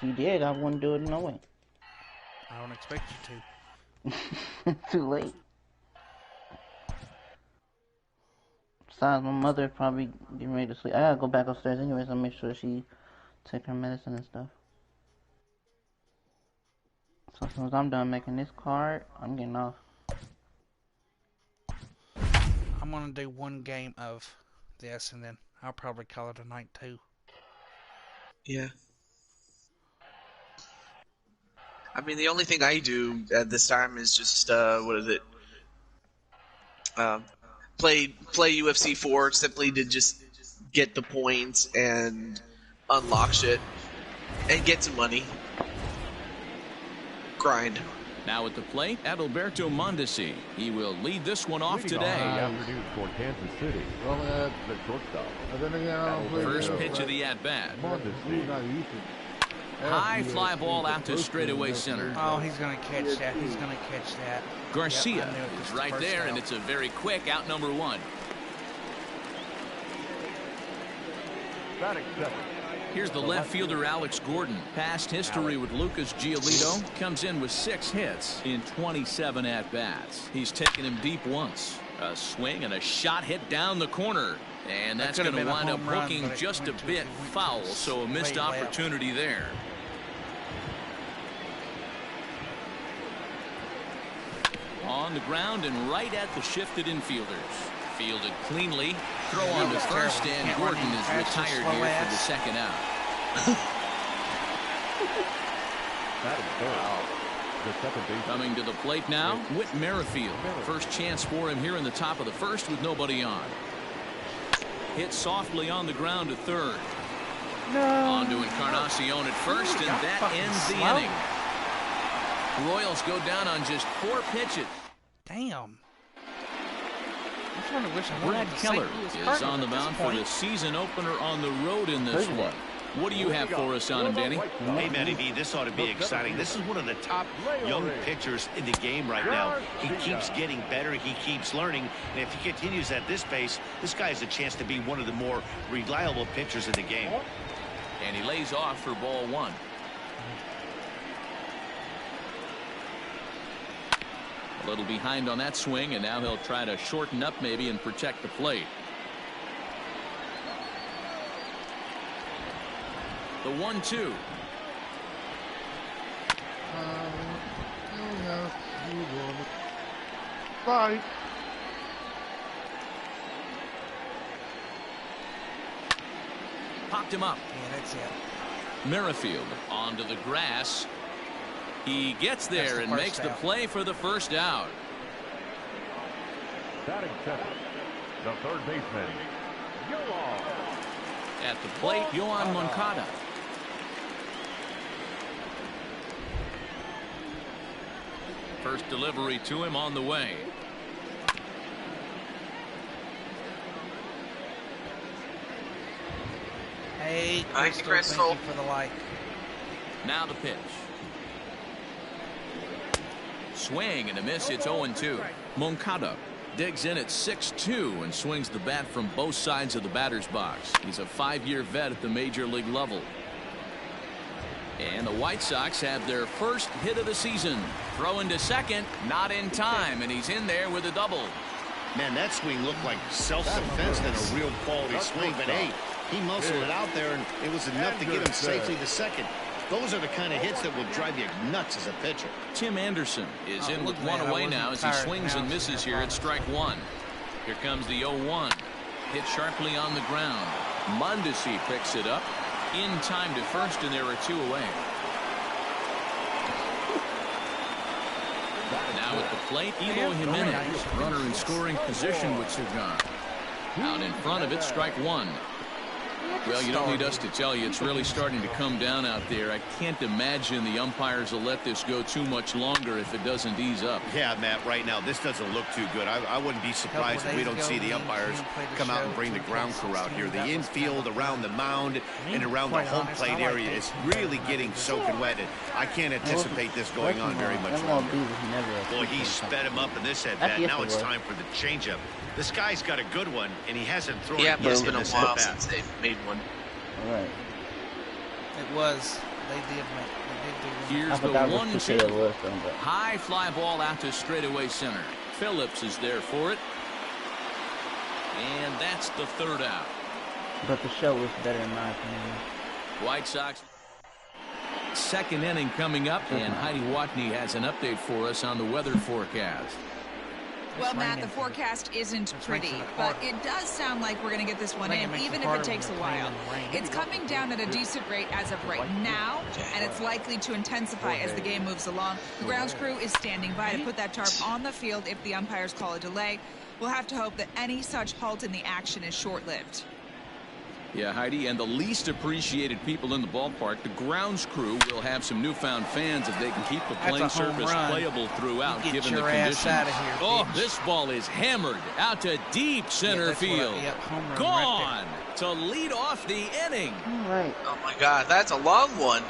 If you did, I wouldn't do it no way. I don't expect you to. Too late. Besides, my mother probably getting ready to sleep. I gotta go back upstairs anyways and make sure she take her medicine and stuff. So as soon as I'm done making this card, I'm getting off. I'm gonna do one game of this and then I'll probably call it a night too. Yeah. I mean, the only thing I do at this time is just what is it? Play UFC 4 simply to just get the points and unlock shit and get some money. Grind. Now at the plate, Adalberto Mondesi. He will lead this one off today. For Kansas City. The shortstop. First pitch of the at-bat. High fly ball out to straightaway center. Oh, he's going to catch that. He's going to catch that. Garcia is right there, and it's a very quick out number one. Here's the left fielder, Alex Gordon. Past history with Lucas Giolito. Comes in with 6 hits in 27 at-bats. He's taken him deep once. A swing and a shot hit down the corner. And that's going to wind up hooking just a bit foul, so a missed opportunity there. On the ground and right at the shifted infielders. Fielded cleanly. Throw on to first, and Gordon is retired here for the second out. Coming to the plate now, Whit Merrifield. First chance for him here in the top of the first with nobody on. Hit softly on the ground to third. No. On to Encarnacion at first, and that ends the inning. Royals go down on just 4 pitches. Damn. I'm trying to wish I Brad Keller is on the mound for the season opener on the road in this one. What do you have for us on him, Danny? Hey, Matty B, this ought to be exciting. This is one of the top young pitchers in the game right now. He keeps getting better. He keeps learning. And if he continues at this pace, this guy has a chance to be one of the more reliable pitchers in the game. And he lays off for ball 1. A little behind on that swing, and now he'll try to shorten up maybe and protect the plate. The 1-2. Bye. Popped him up. Yeah, that's it. Merrifield onto the grass. He gets there and makes the play for the first out. Batting second, the third baseman, Yoan. At the plate, Yoan Moncada. First delivery to him on the way. Hey, Crystal, thank you for the like. Now the pitch. Swing and a miss. It's 0-2. Moncada digs in at 6'2" and swings the bat from both sides of the batter's box. He's a 5-year vet at the major league level. And the White Sox have their first hit of the season. Throw into second, not in time, and he's in there with a double. Man, that swing looked like self-defense than a real quality swing. But hey, he muscled it out there, and it was enough to get him safely to second. Those are the kind of hits that will drive you nuts as a pitcher. Tim Anderson is in with one away now as he swings and misses here at strike 1. Here comes the 0-1. Hit sharply on the ground. Mondesi picks it up in time to first, and there are 2 away. Now at the plate, Eloy Jimenez, runner in scoring position with Cigar. Out in front of it, strike 1. Well, you don't need us to tell you it's really starting to come down out there. I can't imagine the umpires will let this go too much longer if it doesn't ease up. Yeah, Matt, right now this doesn't look too good. I wouldn't be surprised if we don't see the umpires come out and bring the ground crew out here. The infield around the mound and around the home plate area is really getting soaking wet. And I can't anticipate this going on very much longer. Boy, he sped him up in this at-bat. Now it's time for the changeup. This guy's got a good one, and he hasn't thrown it but it's been a while at-bat. since they've made one. All right. It was. Here's the 1-2. High fly ball out to straightaway center. Phillips is there for it. And that's the third out. But the show was better in my opinion. White Sox. Second inning coming up, and Heidi Watney has an update for us on the weather forecast. Well, Matt, the forecast isn't pretty, but it does sound like we're going to get this one in, even if it takes a while. It's coming down at a decent rate as of right now, and it's likely to intensify as the game moves along. The grounds crew is standing by to put that tarp on the field if the umpires call a delay. We'll have to hope that any such halt in the action is short-lived. Yeah, Heidi, and the least appreciated people in the ballpark, the grounds crew, will have some newfound fans if they can keep the playing surface playable throughout, given the conditions. Oh, this ball is hammered out to deep center field. Gone to lead off the inning. All right. Oh my God, that's a long one.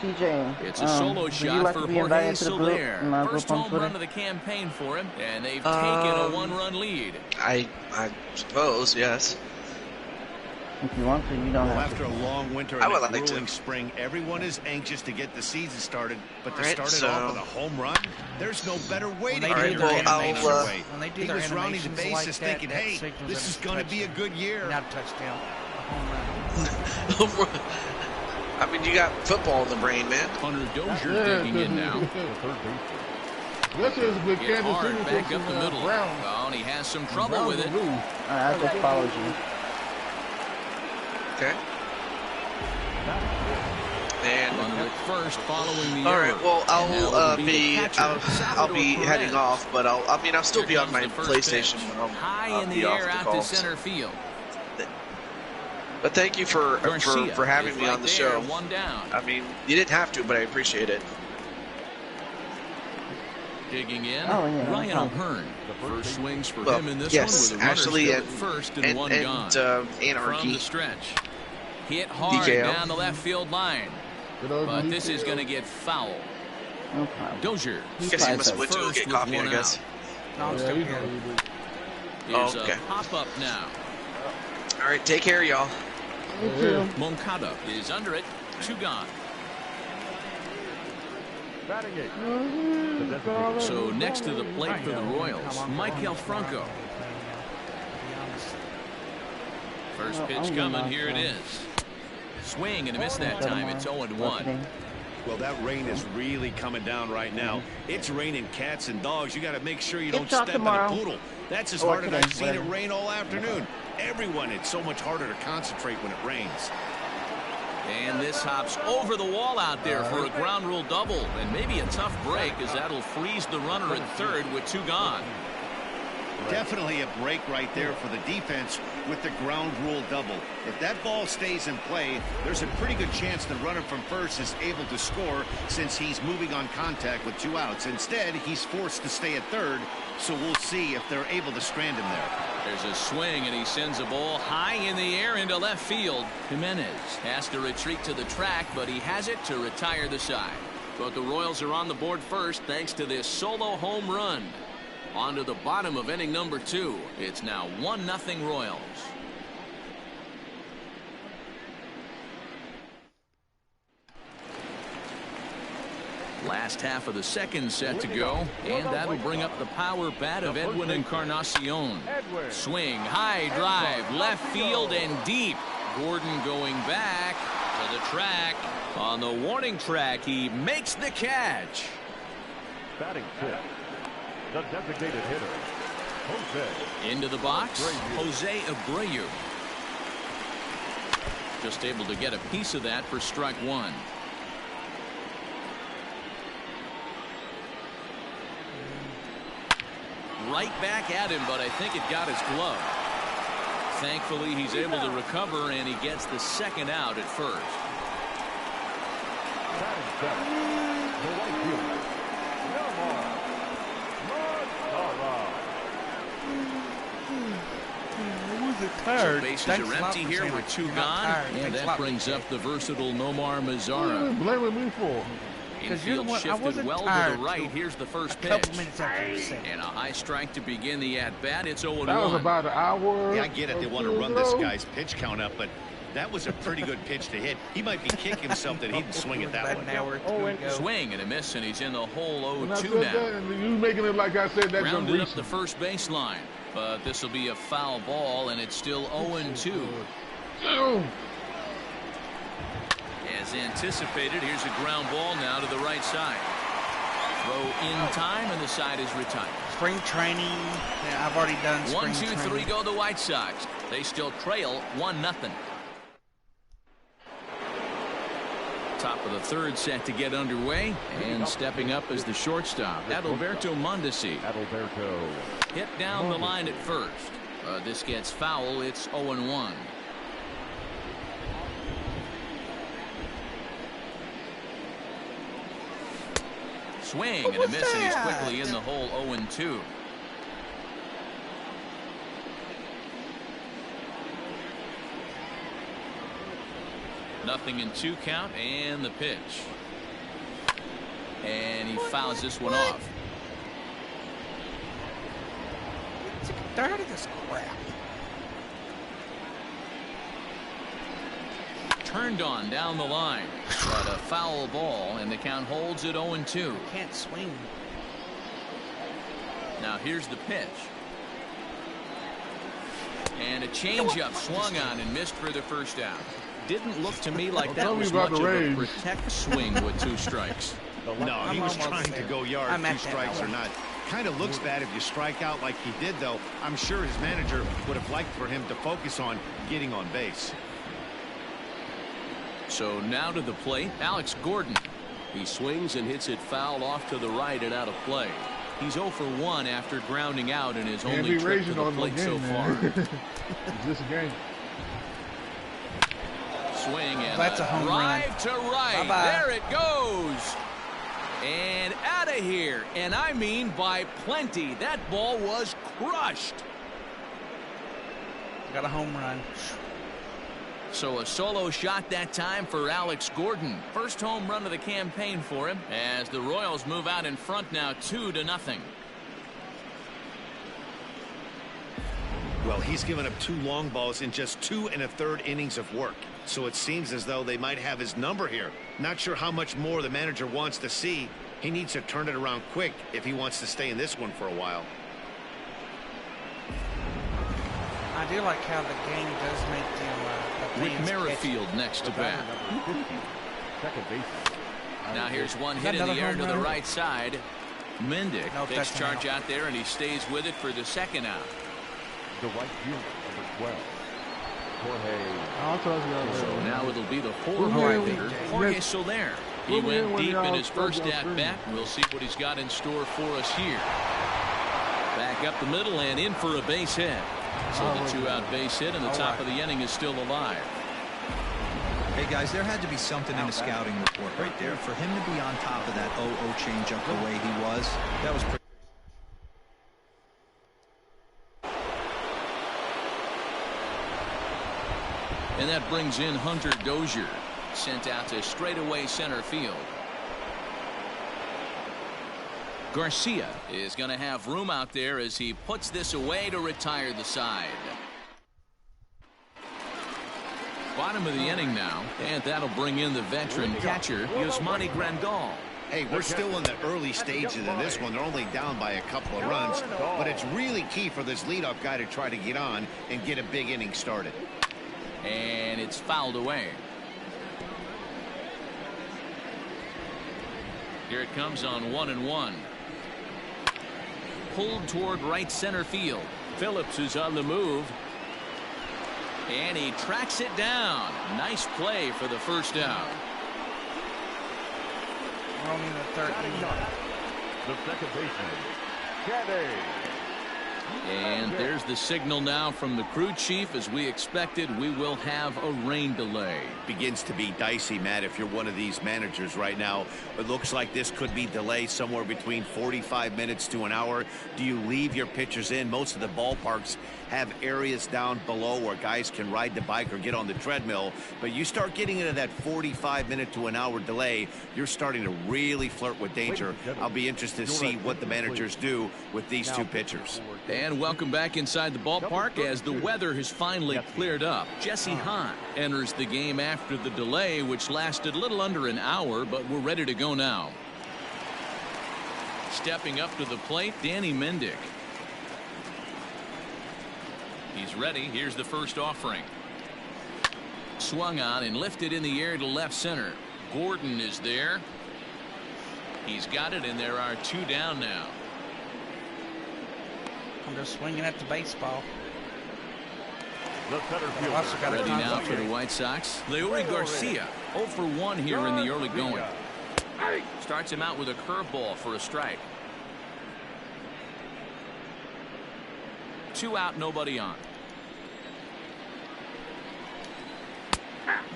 TJ, it's a solo shot for Jorge Soler. First home run of the campaign for him, and they've taken a one-run lead. I suppose, yes. If you want to, you don't have after to. a long winter and a grueling spring, everyone is anxious to get the season started, but to start it off with a home run, there's no better way to get your animation away. He was rounding the bases thinking, hey, this is going to be a good year. Not a touchdown, a home run. I mean, you got football in the brain, man. Hunter Dozier digging in now. This is with Get hard back up the middle. Oh, and he has some trouble with it. I just followed you. Okay. And runner at first, following the all right. Well, I'll be Perez. heading off, but I'll still be on my PlayStation. High in the air out to center field. But thank you for having me on the show. One down. I mean, you didn't have to, but I appreciate it. Digging in, Ryan O'Hearn. First swings for him in this one with a actually, runner still at first and one gone. Anarchy. From the stretch. Hit hard DKO. down the left field line. But this is going to get foul. No problem. Dozier. I guess you must went to go get coffee, I guess. Here's a pop-up now. All right, take care, y'all. Moncada is under it. 2 gone. So next to the plate for the Royals, Michael Franco. First pitch coming. Here it is. Swing and a miss that time. It's 0-1. Well, that rain is really coming down right now. It's raining cats and dogs. You got to make sure you don't step in a poodle. That's as hard as I've seen it rain all afternoon. Everyone, it's so much harder to concentrate when it rains. And this hops over the wall out there for a ground rule double. And maybe a tough break, as that'll freeze the runner at third with 2 gone. Definitely a break right there for the defense with the ground rule double. If that ball stays in play, there's a pretty good chance the runner from first is able to score since he's moving on contact with 2 outs. Instead, he's forced to stay at third, so we'll see if they're able to strand him there. There's a swing, and he sends a ball high in the air into left field. Jimenez has to retreat to the track, but he has it to retire the side. But the Royals are on the board first thanks to this solo home run. On to the bottom of inning number 2. It's now 1-0 Royals. Last half of the second set to go, and that'll bring up the power bat of Edwin Encarnacion. Swing, high drive, left field and deep. Gordon going back to the track. On the warning track, he makes the catch. Batting 5th, the designated hitter, Jose. Into the box, Jose Abreu. Just able to get a piece of that for strike 1. Right back at him, but I think it got his glove. Thankfully, he's able to recover, and he gets the second out at first. The right fielder, So bases are empty here with 2 gone, and that brings up the versatile Nomar Mazara. Blaming me for? Infield shifted well to the right. Here's the first pitch. And a high strike to begin the at-bat. It's 0-1. That was about an hour. Yeah, I get it. They want to run this guy's pitch count up, but That was a pretty good pitch to hit. He might be kicking himself that he didn't swing it that way. Swing and a miss, and he's in the hole 0-2 now. That, you making it like I said, that's rounded up the first baseline, but this will be a foul ball, and it's still 0-2. As anticipated, here's a ground ball now to the right side. Throw in time, and the side is retired. Spring training. Yeah, I've already done spring 1, 2, 3 training. go the White Sox. They still trail 1-0. Top of the third set to get underway, and stepping up as the shortstop, Adalberto Mondesi. Hit down the line at first. This gets foul. It's 0-1. Swing and a miss, and he's quickly in the hole 0-2. Nothing in 2 count, and the pitch. And he fouls this one off. Tired of this crap. Turned on down the line, but a foul ball, and the count holds at 0-2. Can't swing. Now here's the pitch. And a changeup swung on and missed for the first out. Didn't look to me like that was much of a protect swing with 2 strikes. No, he was trying to go yard, 2 strikes or not. Kind of looks bad if you strike out like he did, though. I'm sure his manager would have liked for him to focus on getting on base. So now to the plate, Alex Gordon. He swings and hits it foul off to the right and out of play. He's 0 for 1 after grounding out in his only trip to the plate so far. It's just a game. Swing and that's a home drive run. to right. Bye-bye. There it goes. And out of here. And I mean by plenty. That ball was crushed. Got a home run. So a solo shot that time for Alex Gordon. First home run of the campaign for him as the Royals move out in front now 2-0. Well, he's given up 2 long balls in just 2 1/3 innings of work. So it seems as though they might have his number here. Not sure how much more the manager wants to see. He needs to turn it around quick if he wants to stay in this one for a while. I do like how the game does make them With Merrifield next to bat. Second base. Now here's one hit in the air to the right side. Mendick takes charge out there, and he stays with it for the second out. The right fielder, number 12. So now it'll be the 4-hole hitter, Jorge Soler. He went deep in his first at-bat. We'll see what he's got in store for us here. Back up the middle and in for a base hit. So the 2-out base hit, and the top of the inning is still alive. Hey, guys, there had to be something in the scouting report right there. For him to be on top of that 0-0 changeup the way he was, that was pretty. And that brings in Hunter Dozier, sent out to straightaway center field. Garcia is going to have room out there as he puts this away to retire the side. Bottom of the inning now, and that'll bring in the veteran catcher, Yasmani Grandal. Hey, we're still in the early stages of this one. They're only down by a couple of runs, but it's really key for this leadoff guy to try to get on and get a big inning started. And it's fouled away. Here it comes on 1-1. Pulled toward right center field. Phillips is on the move. And he tracks it down. Nice play for the first out. Only the 13th. The second baseman, Caddy. And there's the signal now from the crew chief. As we expected, we will have a rain delay. Begins to be dicey, Matt, if you're one of these managers right now. It looks like this could be delayed somewhere between 45 minutes to an hour. Do you leave your pitchers in? Most of the ballparks have areas down below where guys can ride the bike or get on the treadmill. But you start getting into that 45-minute to an hour delay, you're starting to really flirt with danger. I'll be interested to see what the managers do with these 2 pitchers. And welcome back inside the ballpark as the weather has finally cleared up. Jesse Hahn enters the game after the delay, which lasted a little under an hour, but we're ready to go now. Stepping up to the plate, Danny Mendick. He's ready. Here's the first offering. Swung on and lifted in the air to left center. Gordon is there. He's got it, and there are 2 down now. I'm just swinging at the baseball. The center fielder. Ready now for the White Sox. Leury Garcia 0 for 1 here in the early going. Starts him out with a curveball for a strike. 2 out, nobody on.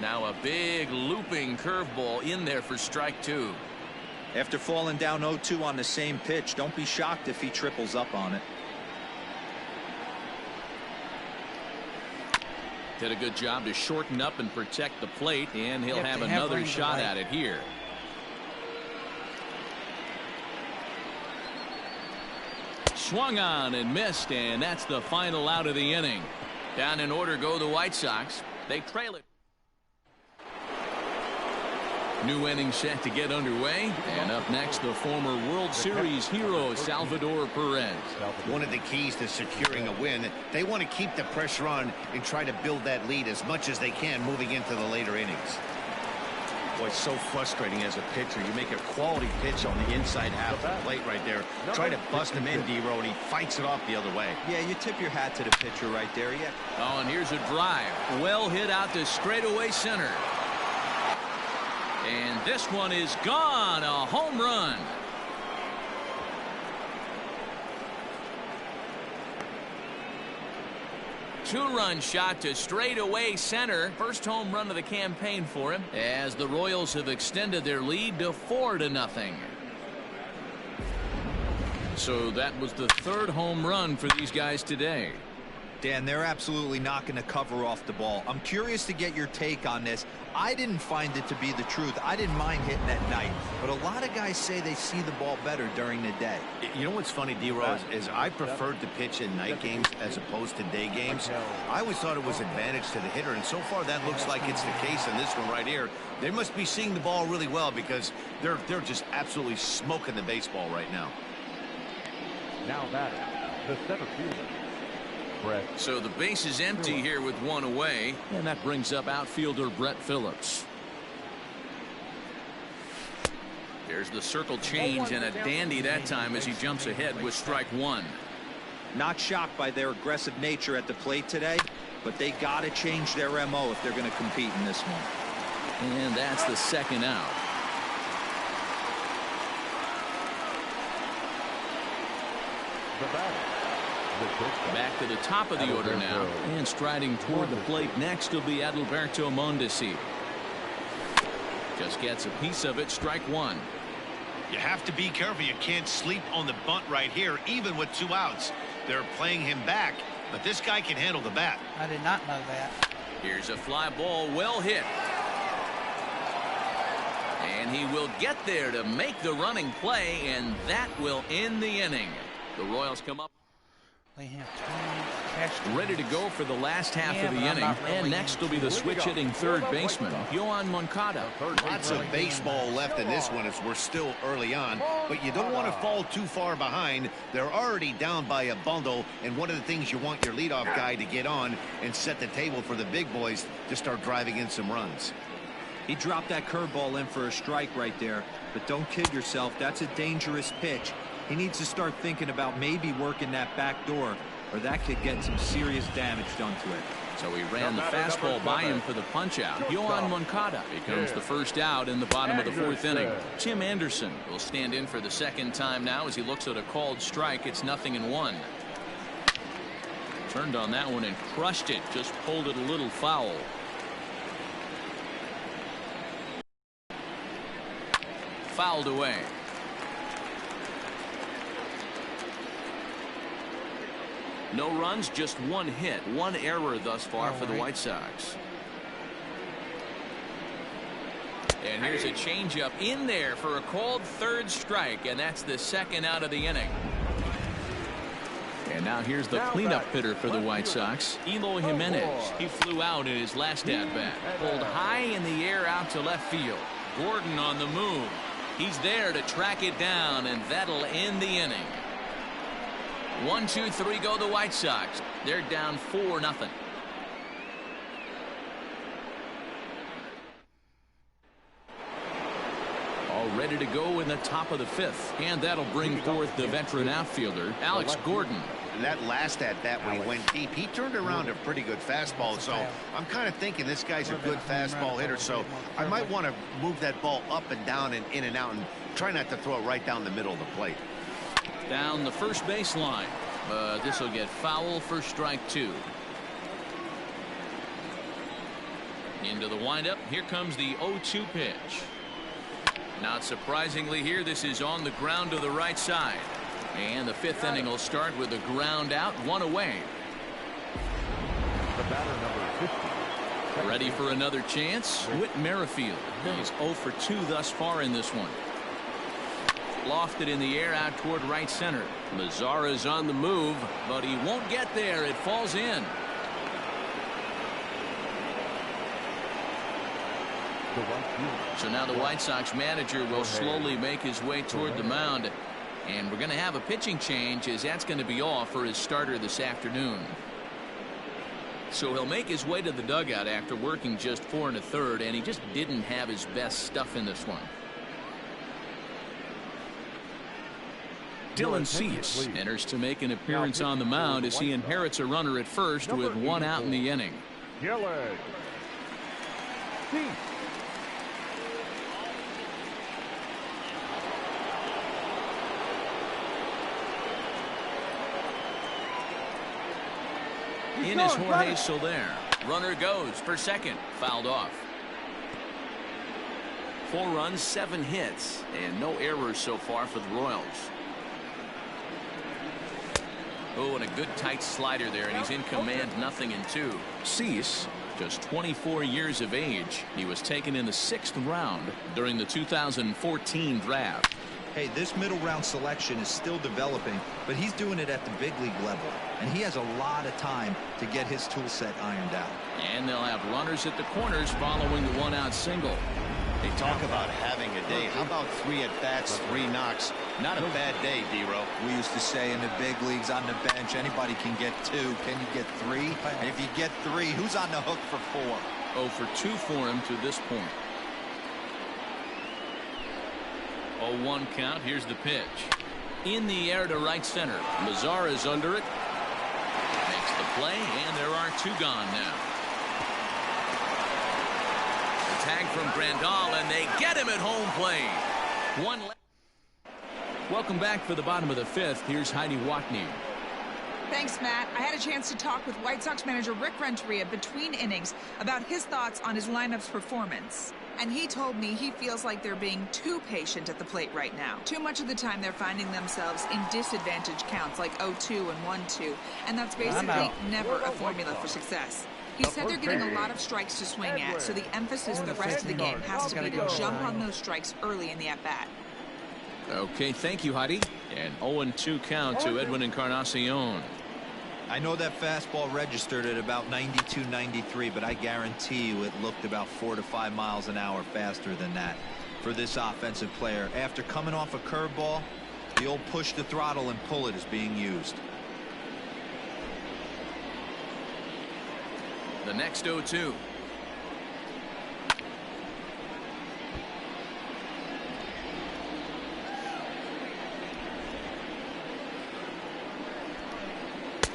Now a big looping curveball in there for strike 2. After falling down 0-2 on the same pitch, don't be shocked if he triples up on it. Did a good job to shorten up and protect the plate, and he'll have another shot at it here. Swung on and missed, and that's the final out of the inning. Down in order go the White Sox. They trail it. New inning set to get underway, and up next the former World Series hero Salvador Perez. One of the keys to securing a win, they want to keep the pressure on and try to build that lead as much as they can moving into the later innings. Boy, it's so frustrating as a pitcher. You make a quality pitch on the inside half of the plate right there. Try to bust him in, D-Row, and he fights it off the other way. Yeah, you tip your hat to the pitcher right there. Yeah. Oh, and here's a drive. Well hit out to straightaway center. And this one is gone. A home run. Two-run shot to straightaway center. First home run of the campaign for him, as the Royals have extended their lead to 4-0. So that was the 3rd home run for these guys today. Dan, they're absolutely not going to cover off the ball. I'm curious to get your take on this. I didn't find it to be the truth. I didn't mind hitting at night, but a lot of guys say they see the ball better during the day. You know what's funny, D-Rose, is I preferred to pitch in night games as opposed to day games. I always thought it was advantage to the hitter, and so far that looks like it's the case in this one right here. They must be seeing the ball really well because they're just absolutely smoking the baseball right now. Now batting, the center fielder. So the base is empty here with 1 away, and that brings up outfielder Brett Phillips. There's the circle change, and a dandy that time as he jumps ahead with strike 1. Not shocked by their aggressive nature at the plate today, but they got to change their MO if they're going to compete in this one. And that's the 2nd out. The batter. Back to the top of the order now, and striding toward the plate next will be Adalberto Mondesi. Just gets a piece of it, strike 1. You have to be careful. You can't sleep on the bunt right here, even with 2 outs. They're playing him back, but this guy can handle the bat. I did not know that. Here's a fly ball, well hit. And he will get there to make the running play, and that will end the inning. The Royals come up. They have ready to go for the last half of the inning. And next will be the switch-hitting 3rd baseman, Yoan Moncada. Lots of baseball left in this one as we're still early on, but you don't want to fall too far behind. They're already down by a bundle, and one of the things you want your leadoff guy to get on and set the table for the big boys to start driving in some runs. He dropped that curveball in for a strike right there, but don't kid yourself. That's a dangerous pitch. He needs to start thinking about maybe working that back door, or that could get some serious damage done to it. So he ran the fastball by him for the punch-out. Yoan Moncada becomes the first out in the bottom of the 4th inning. Tim Anderson will stand in for the 2nd time now as he looks at a called strike. It's 0-1. Turned on that one and crushed it. Just pulled it a little foul. Fouled away. No runs, just 1 hit, 1 error thus far for the White Sox. And here's a changeup in there for a called 3rd strike, and that's the 2nd out of the inning. And Now here's the cleanup hitter for the White Sox, Eloy Jimenez. He flew out in his last at-bat. Pulled high in the air out to left field. Gordon on the move. He's there to track it down, and that'll end the inning. 1, 2, 3 go the White Sox. They're down 4-0. All ready to go in the top of the 5th, and that'll bring forth the veteran outfielder, Alex Gordon. That last at-bat when he went deep, he turned around a pretty good fastball, so I'm kind of thinking this guy's a good fastball hitter, so I might want to move that ball up and down and in and out and try not to throw it right down the middle of the plate. Down the first base line, but this will get foul for strike 2. Into the windup, here comes the 0-2 pitch. Not surprisingly here, this is on the ground to the right side. And the 5th inning will start with a ground out, 1 away. The batter number 50. Ready for another chance? Whit Merrifield. He's 0 for 2 thus far in this one. Lofted in the air out toward right center. Mazzara's on the move, but he won't get there. It falls in. So now the White Sox manager will slowly make his way toward the mound. And we're going to have a pitching change, as that's going to be all for his starter this afternoon. So he'll make his way to the dugout after working just 4 1/3, and he just didn't have his best stuff in this one. Dylan Cease enters to make an appearance on the mound as he inherits a runner at first with 1 out in the inning. In is Jorge Soler. Runner goes for second. Fouled off. 4 runs, 7 hits, and no errors so far for the Royals. Oh, and a good tight slider there, and he's in command, 0-2. Cease, just 24 years of age. He was taken in the 6th round during the 2014 draft. Hey, this middle round selection is still developing, but he's doing it at the big league level, and he has a lot of time to get his tool set ironed out. And they'll have runners at the corners following the 1-out single. They talk about having a day. How about 3 at-bats, 3 knocks? Not a bad day, D-Row. We used to say in the big leagues on the bench, anybody can get 2. Can you get 3? And if you get 3, who's on the hook for 4? 0 for 2 for him to this point. 0-1 count. Here's the pitch. In the air to right center. Mazzara's under it. Makes the play, and there are 2 gone now. The tag from Grandal, and they get him at home plate. 1 left. Welcome back for the bottom of the 5th. Here's Heidi Watney. Thanks, Matt. I had a chance to talk with White Sox manager Rick Renteria between innings about his thoughts on his lineup's performance. And he told me he feels like they're being too patient at the plate right now. Too much of the time they're finding themselves in disadvantage counts like 0-2 and 1-2. And that's basically never a formula for success. He said they're getting a lot of strikes to swing at, so the emphasis the rest of the game has to be to jump on those strikes early in the at-bat. Okay, thank you, Heidi. And 0-2 count to Edwin Encarnacion. I know that fastball registered at about 92, 93, but I guarantee you it looked about 4 to 5 miles an hour faster than that for this offensive player. After coming off a curveball, the old push the throttle and pull it is being used. The next 0-2.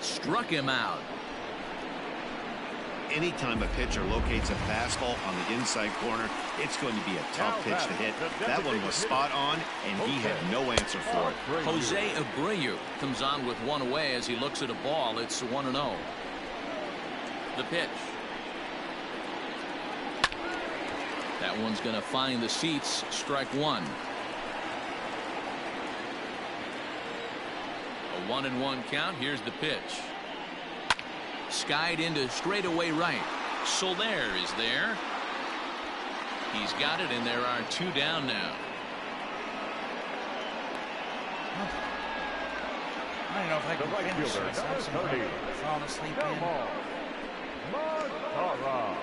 Struck him out. Anytime a pitcher locates a fastball on the inside corner, it's going to be a tough pitch to hit. That one was spot on, and he had no answer for it. Jose Abreu comes on with 1 away as he looks at a ball. It's 1-0. The pitch. That one's going to find the seats. Strike 1. A 1-1 count. Here's the pitch. Skied into straightaway right. Soler is there. He's got it, and there are 2 down now. don't know if I The can right finish fielder, this. number I'm so 30. falling asleep Come in. on. Mazara.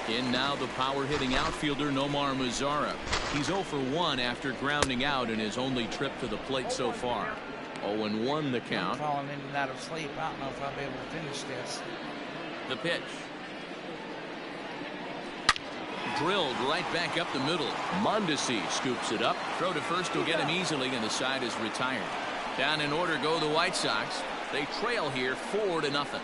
In now the power-hitting outfielder Nomar Mazara. He's 0 for 1 after grounding out in his only trip to the plate so far. 0-1 the count. I'm falling in and out of sleep. I don't know if I'll be able to finish this. The pitch. Drilled right back up the middle. Mondesi scoops it up. Throw to first will get him easily, and the side is retired. Down in order go the White Sox. They trail here 4-0.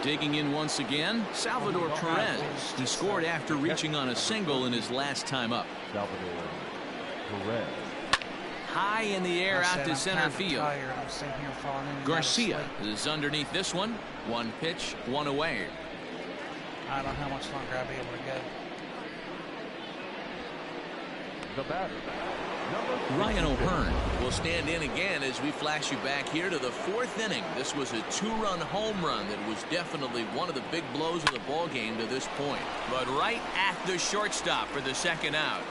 Digging in once again, Salvador Perez. He scored after reaching on a single in his last time up. Salvador Perez. High in the air out to center field. I'm sitting here falling in and out of Garcia sleep. is underneath this one. 1 pitch, 1 away. I don't know how much longer I'll be able to go. The batter. Ryan O'Hearn will stand in again as we flash you back here to the 4th inning. This was a 2-run home run that was definitely one of the big blows of the ball game to this point. But right at the shortstop for the 2nd out.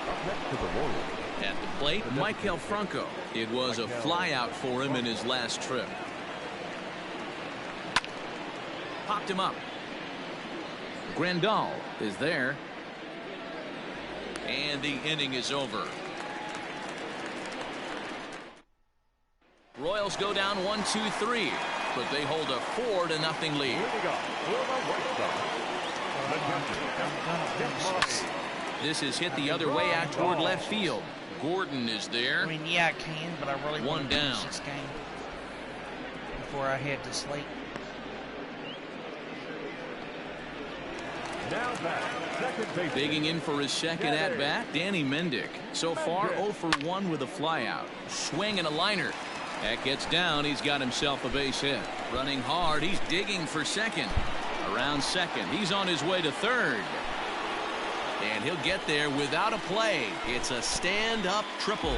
Up next to the Royals. At the plate, Michael Franco. It was a flyout for him in his last trip. Popped him up. Grandal is there. And the inning is over. Royals go down 1-2-3, but they hold a 4-0 lead. Here we go. For the White Sox. This is hit the other way out toward left field. Gordon is there. I mean, yeah, I can, but I really want 1 to finish down. this game before I head to sleep. Now back. Second base. Digging in for his second at-bat, Danny Mendick. So far, 0 for 1 with a flyout. Swing and a liner. That gets down. He's got himself a base hit. Running hard. He's digging for second. Around second. He's on his way to third. And he'll get there without a play. It's a stand-up triple.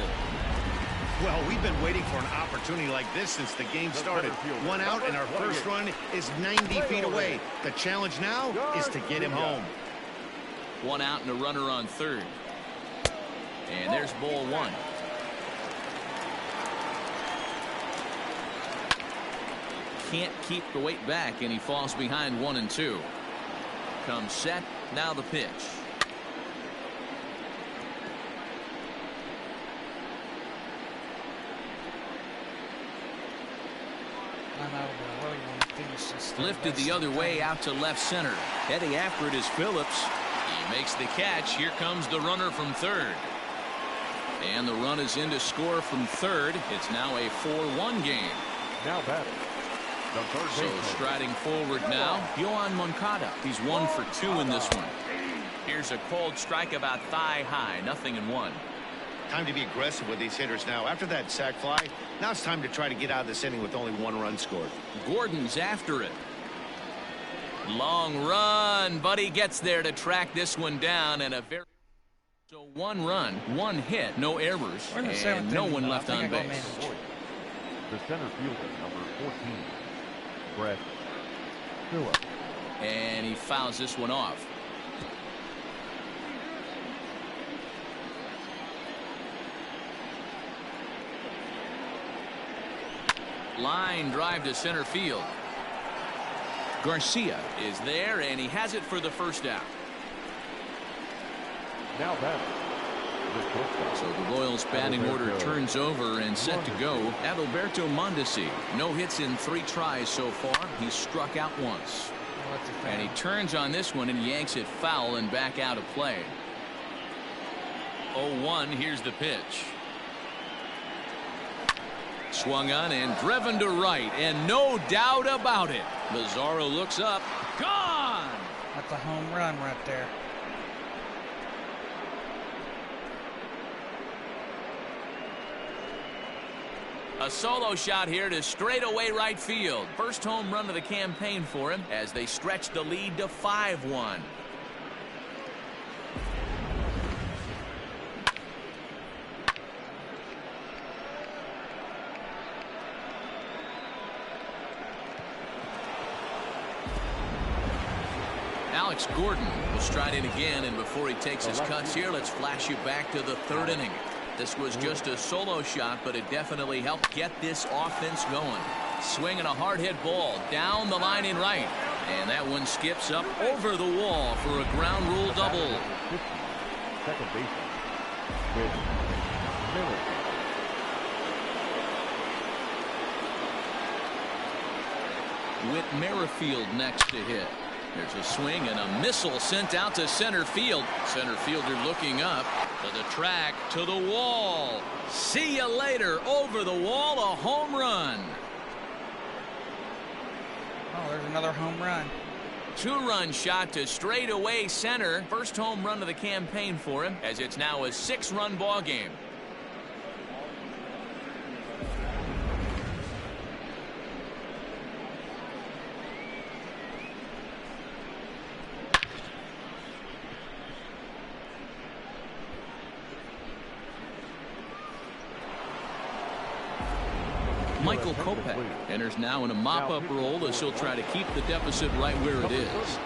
Well, we've been waiting for an opportunity like this since the game started. 1 out, and our first run is 90 feet away. The challenge now is to get him home. 1 out and a runner on third. And there's ball 1. Can't keep the weight back, and he falls behind 1 and 2. Comes set. Now the pitch. I know, but I really want to finish this. Lifted the other way out to left center. Heading after it is Phillips. He makes the catch. Here comes the runner from third. And the run is in to score from third. It's now a 4-1 game. Now batting. The third So baseman. striding forward now, Yohan Moncada. He's 1 for 2 in this one. Here's a cold strike about thigh high. 0-1. Time to be aggressive with these hitters now. After that sac fly, now it's time to try to get out of this inning with only 1 run scored. Gordon's after it. Long run, but he gets there to track this one down, and a very so 1 run, 1 hit, no errors, We're in the and 7th no inning, one though. left I think on I got base. managed. The center fielder, number 14, Brett Phillips. And he fouls this one off. Line drive to center field. Garcia is there, and he has it for the first out. Now batting. The shortstop. So the Royals batting order turns over and set to go. Adalberto Mondesi, no hits in 3 tries so far. He's struck out once. And he turns on this one and yanks it foul and back out of play. 0-1, here's the pitch. Swung on and driven to right, and no doubt about it. Mazara looks up. Gone! That's a home run right there. A solo shot here to straightaway right field. First home run of the campaign for him as they stretch the lead to 5-1. Alex Gordon will stride in again, and before he takes his cuts here, let's flash you back to the third inning. This was just a solo shot, but it definitely helped get this offense going. Swinging a hard hit ball down the line in right, and that one skips up over the wall for a ground rule double. Second baseman, Whit Merrifield. Whit Merrifield next to hit. There's a swing and a missile sent out to center field. Center fielder looking up to the track, to the wall. See you later. Over the wall, a home run. Oh, there's another home run. Two-run shot to straightaway center. First home run of the campaign for him, as it's now a 6-run ball game. Michael Kopech enters now in a mop-up role as he'll try to keep the deficit right where it is.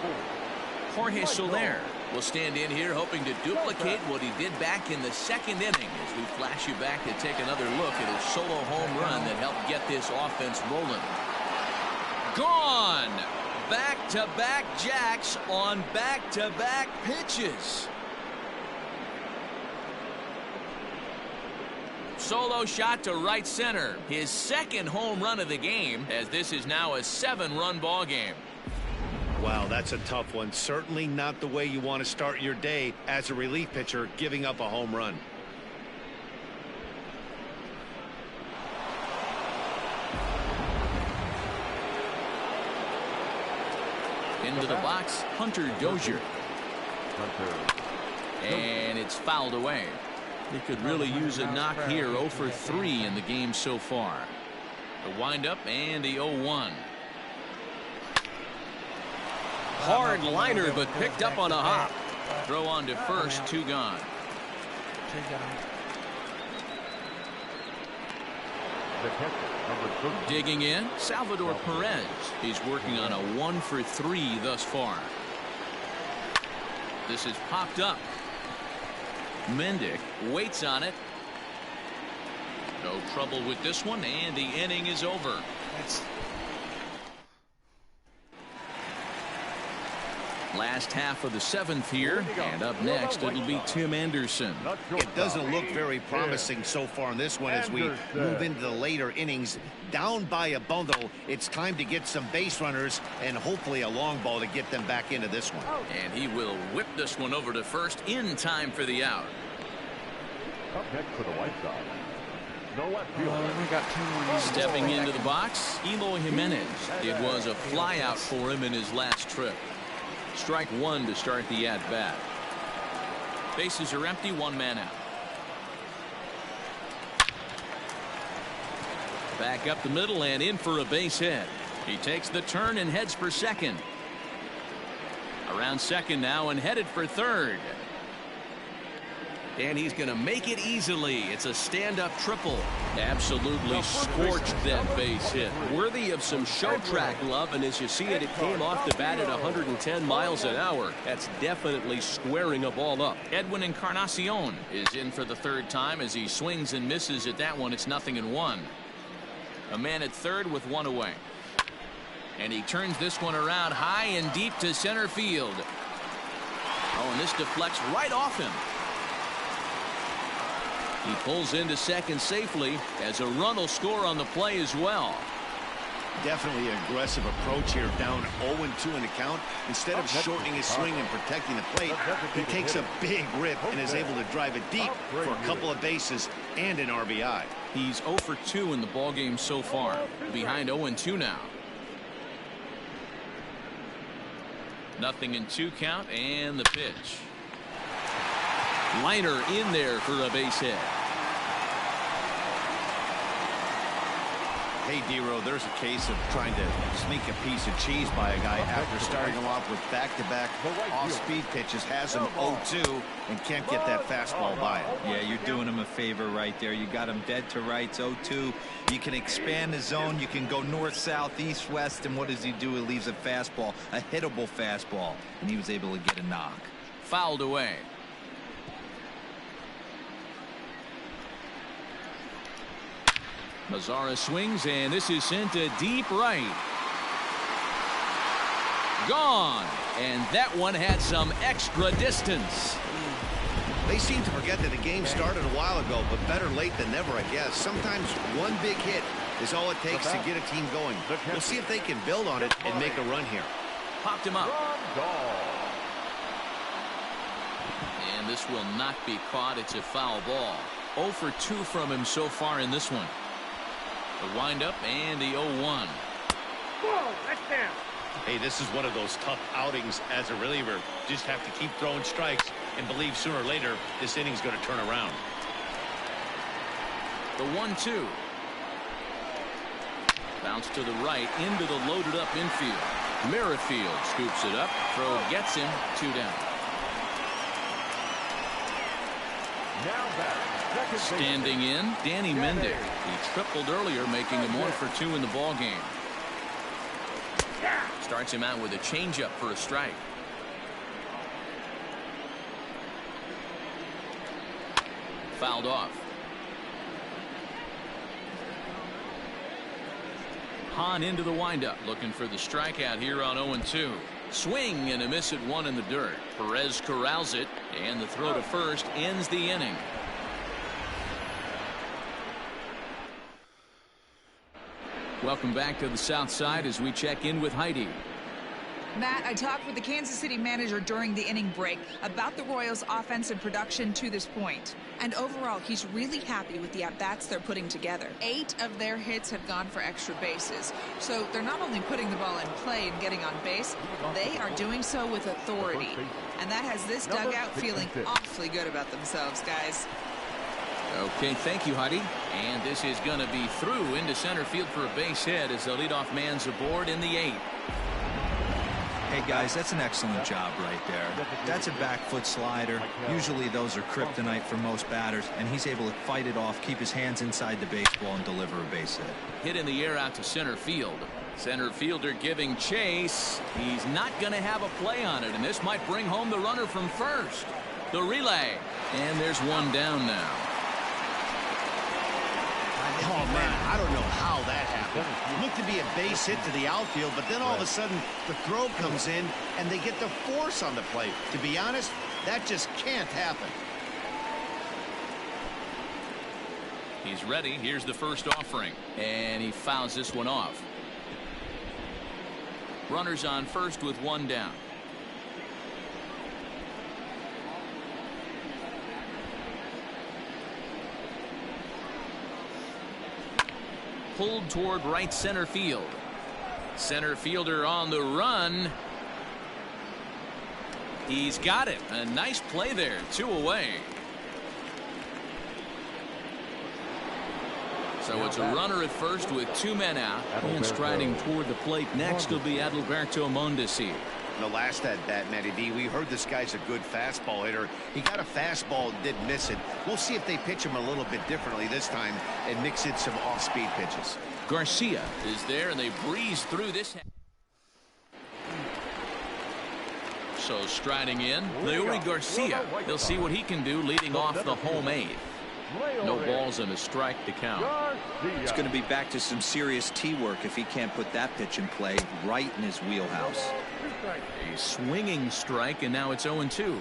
Jorge Soler will stand in here hoping to duplicate what he did back in the second inning as we flash you back to take another look at his solo home run that helped get this offense rolling. Gone! Back-to-back jacks on back-to-back pitches. Solo shot to right center. His second home run of the game, as this is now a 7-run ball game. Wow, that's a tough one. Certainly not the way you want to start your day as a relief pitcher, giving up a home run. Into the box, Hunter Dozier. And it's fouled away. He could really use a knock here. 0 for 3 in the game so far. The windup and the 0-1. Hard liner, but picked up on a hop. Throw on to first, 2 gone. Digging in, Salvador Perez. He's working on a 1 for 3 thus far. This is popped up. Mendick waits on it. No trouble with this one, and the inning is over. Last half of the 7th here, and up next it'll be Tim Anderson. It doesn't look very promising so far in this one as we move into the later innings. Down by a bundle, it's time to get some base runners and hopefully a long ball to get them back into this one. And he will whip this one over to first in time for the out. Up next for the White Sox, the left fielder. We got 2 more. Stepping into the box, Eloy Jimenez. It was a flyout for him in his last trip. Strike 1 to start the at-bat. Bases are empty, 1 man out. Back up the middle and in for a base hit. He takes the turn and heads for second. Around second now and headed for third. And he's going to make it easily. It's a stand-up triple. Absolutely scorched that base hit. Worthy of some show track love, and as you see it, it came off the bat at 110 miles an hour. That's definitely squaring a ball up. Edwin Encarnacion is in for the 3rd time as he swings and misses at that one. It's 0-1. A man at third with 1 away. And he turns this one around high and deep to center field. Oh, and this deflects right off him. He pulls into second safely as a run will score on the play as well. Definitely an aggressive approach here, down 0-2 in the count. Instead of shortening his swing and protecting the plate, he takes a big rip and is able to drive it deep for a couple of bases and an RBI. He's 0 for 2 in the ballgame so far. Behind 0-2 now. 0-2 count and the pitch. Liner in there for a base hit. Hey, D-Row, there's a case of trying to sneak a piece of cheese by a guy after starting him off with back-to-back off-speed pitches, has him 0-2, and can't get that fastball by him. Yeah, you're doing him a favor right there. You got him dead to rights, 0-2. You can expand the zone. You can go north, south, east, west, and what does he do? He leaves a fastball, a hittable fastball, and he was able to get a knock. Fouled away. Mazzara swings, and this is sent to deep right. Gone. And that one had some extra distance. They seem to forget that the game started a while ago, but better late than never, I guess. Sometimes one big hit is all it takes to get a team going. We'll see if they can build on it and make a run here. Popped him up. And this will not be caught. It's a foul ball. 0 for 2 from him so far in this one. The windup and the 0-1. Whoa, that's down. Hey, this is one of those tough outings as a reliever. Just have to keep throwing strikes and believe sooner or later this inning's going to turn around. The 1-2. Bounce to the right into the loaded up infield. Merrifield scoops it up. Throw gets him. 2 down. Now back. Standing in, Danny Mendick. He tripled earlier, making him 1 for 2 in the ball game. Starts him out with a changeup for a strike. Fouled off. Hahn into the windup, looking for the strikeout here on 0-2. Swing and a miss at 1 in the dirt. Perez corrals it, and the throw to first ends the inning. Welcome back to the South Side as we check in with Heidi. Matt, I talked with the Kansas City manager during the inning break about the Royals' offensive production to this point. And overall, he's really happy with the at-bats they're putting together. 8 of their hits have gone for extra bases. So they're not only putting the ball in play and getting on base, they are doing so with authority. And that has this dugout feeling awfully good about themselves, guys. Okay, thank you, Heidi. And this is going to be through into center field for a base hit as the leadoff man's aboard in the 8th. Hey, guys, that's an excellent job right there. That's a back foot slider. Usually those are kryptonite for most batters, and he's able to fight it off, keep his hands inside the baseball, and deliver a base hit. Hit in the air out to center field. Center fielder giving chase. He's not going to have a play on it, and this might bring home the runner from first. The relay. And there's 1 down now. Oh, man, I don't know how that happened. Looked to be a base hit to the outfield, but then all of a sudden the throw comes in and they get the force on the plate. To be honest, that just can't happen. He's ready. Here's the first offering. And he fouls this one off. Runners on first with 1 down. Pulled toward right center field. Center fielder on the run. He's got it. A nice play there. 2 away. So it's a runner at first with 2 men out. And striding toward the plate next will be Adalberto Mondesi. The last at bat, Matty D, we heard this guy's a good fastball hitter. He got a fastball and did miss it. We'll see if they pitch him a little bit differently this time and mix in some off-speed pitches. Garcia is there, and they breeze through this. So striding in, Leury Garcia. They'll see what he can do leading off the home 8th. No balls and a strike to count. It's going to be back to some serious tee work if he can't put that pitch in play right in his wheelhouse. A swinging strike, and now it's 0-2.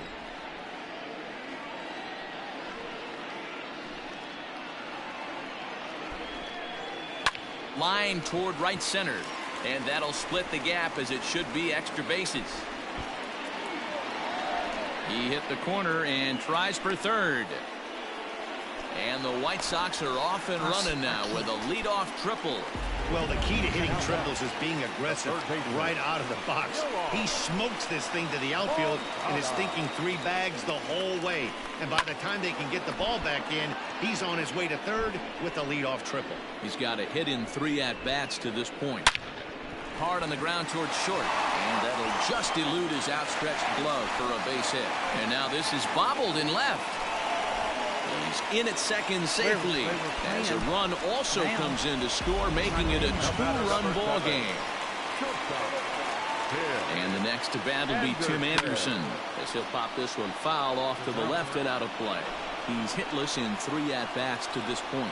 Line toward right center, and that'll split the gap as it should be extra bases. He hit the corner and tries for third. And the White Sox are off and running now with a leadoff triple. Well, the key to hitting triples is being aggressive right out of the box. He smokes this thing to the outfield and is thinking 3 bags the whole way. And by the time they can get the ball back in, He's on his way to third with a leadoff triple. He's got a hit in 3 at-bats to this point. Hard on the ground towards short, and that'll just elude his outstretched glove for a base hit. And now this is bobbled in left. He's in at second safely as a run also comes in to score, making it a 2-run ball game. And the next to bat will be Tim Anderson as he'll pop this one foul off to the left and out of play. He's hitless in 3 at-bats to this point.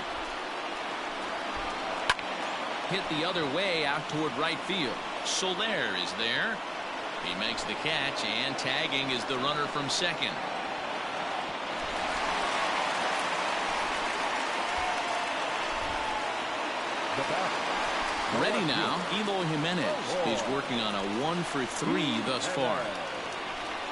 Hit the other way out toward right field. Soler is there. He makes the catch, and tagging is the runner from second. Ready now, Eloy Jimenez. He's working on a 1-for-3 thus far.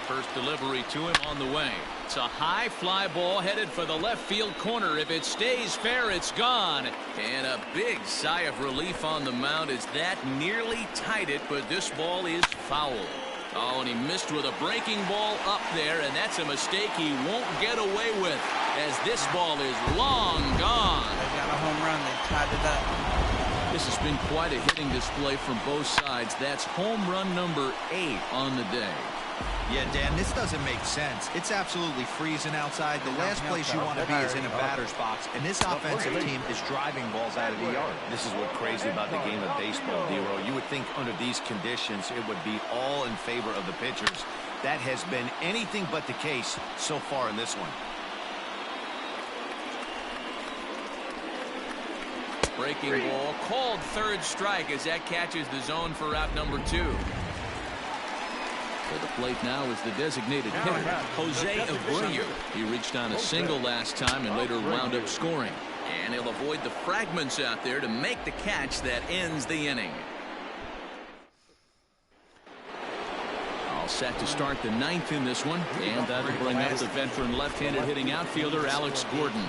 First delivery to him on the way. It's a high fly ball headed for the left field corner. If it stays fair, it's gone. And a big sigh of relief on the mound as that nearly tied it, but this ball is foul. Oh, and he missed with a breaking ball up there, and that's a mistake he won't get away with as this ball is long gone. They got a home run. They tied it up. This has been quite a hitting display from both sides. That's home run number 8 on the day. Yeah, Dan, this doesn't make sense. It's absolutely freezing outside. The last place you want to be is in a batter's box, and this offensive team is driving balls out of the yard. This is what's crazy about the game of baseball, Dero. You would think under these conditions it would be all in favor of the pitchers. That has been anything but the case so far in this one. Breaking ball called third strike as that catches the zone for out number 2. For the plate now is the designated hitter, Jose Abreu. He reached on a single last time and later wound up scoring. And he'll avoid the fragments out there to make the catch that ends the inning. All set to start the 9th in this one. And that'll bring up the veteran left-handed hitting outfielder, Alex Gordon.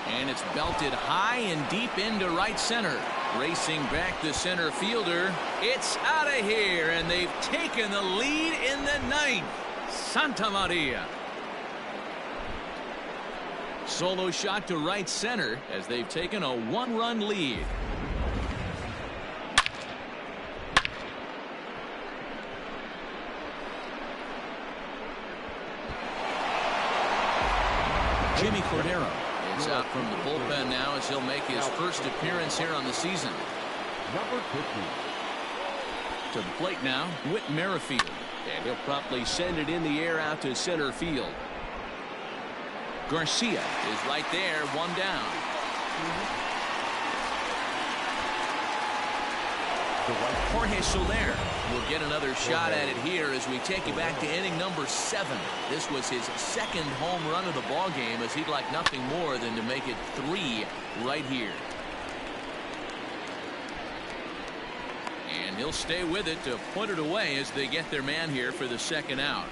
And it's belted high and deep into right center. Racing back the center fielder. It's out of here, and they've taken the lead in the 9th. Santa Maria. Solo shot to right center as they've taken a 1-run lead. Jimmy Cordero is out from the bullpen now as he'll make his first appearance here on the season. Number 50. To the plate now, Whit Merrifield. And he'll promptly send it in the air out to center field. Garcia is right there, 1 down. Jorge Soler will get another shot at it here as we take you back to inning number 7. This was his 2nd home run of the ball game, as he'd like nothing more than to make it 3 right here. And he'll stay with it to put it away as they get their man here for the 2nd out.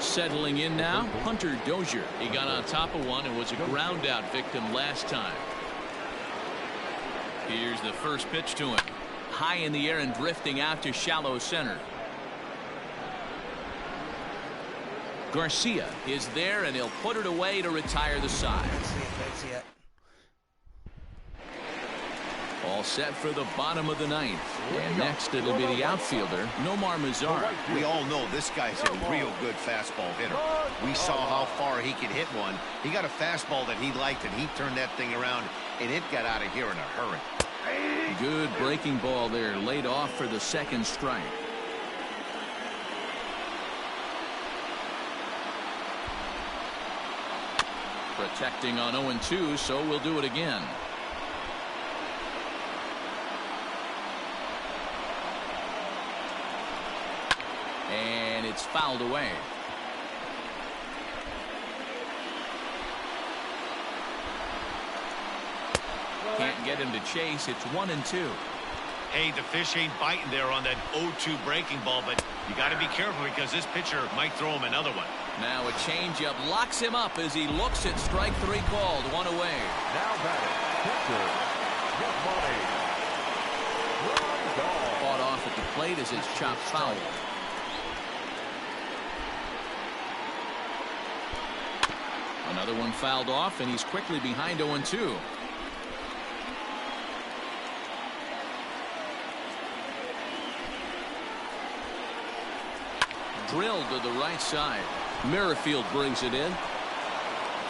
Settling in now, Hunter Dozier. He got on top of one and was a ground out victim last time. Here's the first pitch to him. High in the air and drifting out to shallow center. Garcia is there, and he'll put it away to retire the side. Let's see it. All set for the bottom of the 9th. And next it'll be the outfielder, Nomar Mazara. We all know this guy's a real good fastball hitter. We saw how far he could hit one. He got a fastball that he liked, and he turned that thing around, and it got out of here in a hurry. Good breaking ball there, laid off for the 2nd strike. Protecting on 0-2, so we'll do it again. And it's fouled away. Can't get him to chase. It's 1-2. Hey, the fish ain't biting there on that 0-2 breaking ball, but you got to be careful because this pitcher might throw him another one. Now a changeup locks him up as he looks at strike 3 called. 1 away. Now batting, pitcher, Yamani. Fought off at the plate as it's chopped foul. Another one fouled off, and he's quickly behind 0-2. Drilled to the right side. Merrifield brings it in.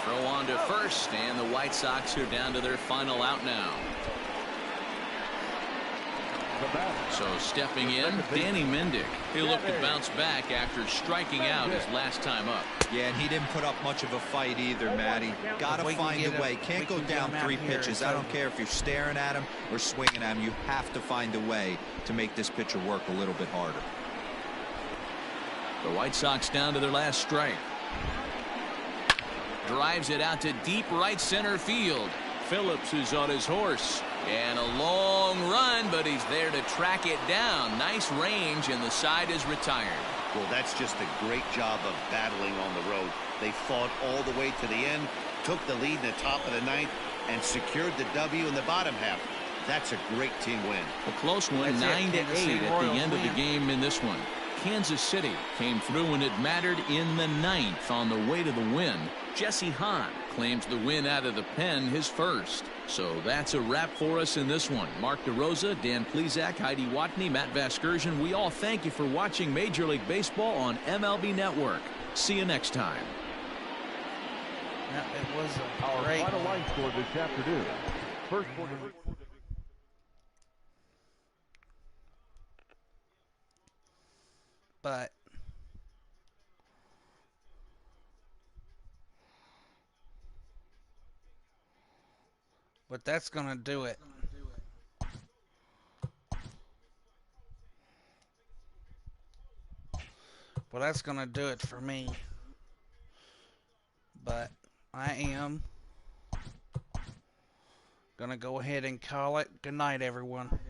Throw on to first, and the White Sox are down to their final out now. So stepping in, Danny Mendick. He'll look to bounce back after striking out his last time up. Yeah, and he didn't put up much of a fight either, Matty. Got to find a way. Can't go down 3 pitches. I don't care if you're staring at him or swinging at him. You have to find a way to make this pitcher work a little bit harder. The White Sox down to their last strike. Drives it out to deep right center field. Phillips is on his horse. And a long run, but he's there to track it down. Nice range, and the side is retired. Well, that's just a great job of battling on the road. They fought all the way to the end, took the lead in the top of the 9th, and secured the W in the bottom half. That's a great team win. A close one, 9-8 at the end of the game in this one. Kansas City came through when it mattered in the 9th on the way to the win. Jesse Hahn claims the win out of the pen, his first. So that's a wrap for us in this one. Mark DeRosa, Dan Plesac, Heidi Watney, Matt Vasgersian. We all thank you for watching Major League Baseball on MLB Network. See you next time. Yeah, it was Our great. final line score this afternoon. First quarter. But that's going to do it. Well, that's going to do it for me. But I am going to go ahead and call it. Good night, everyone.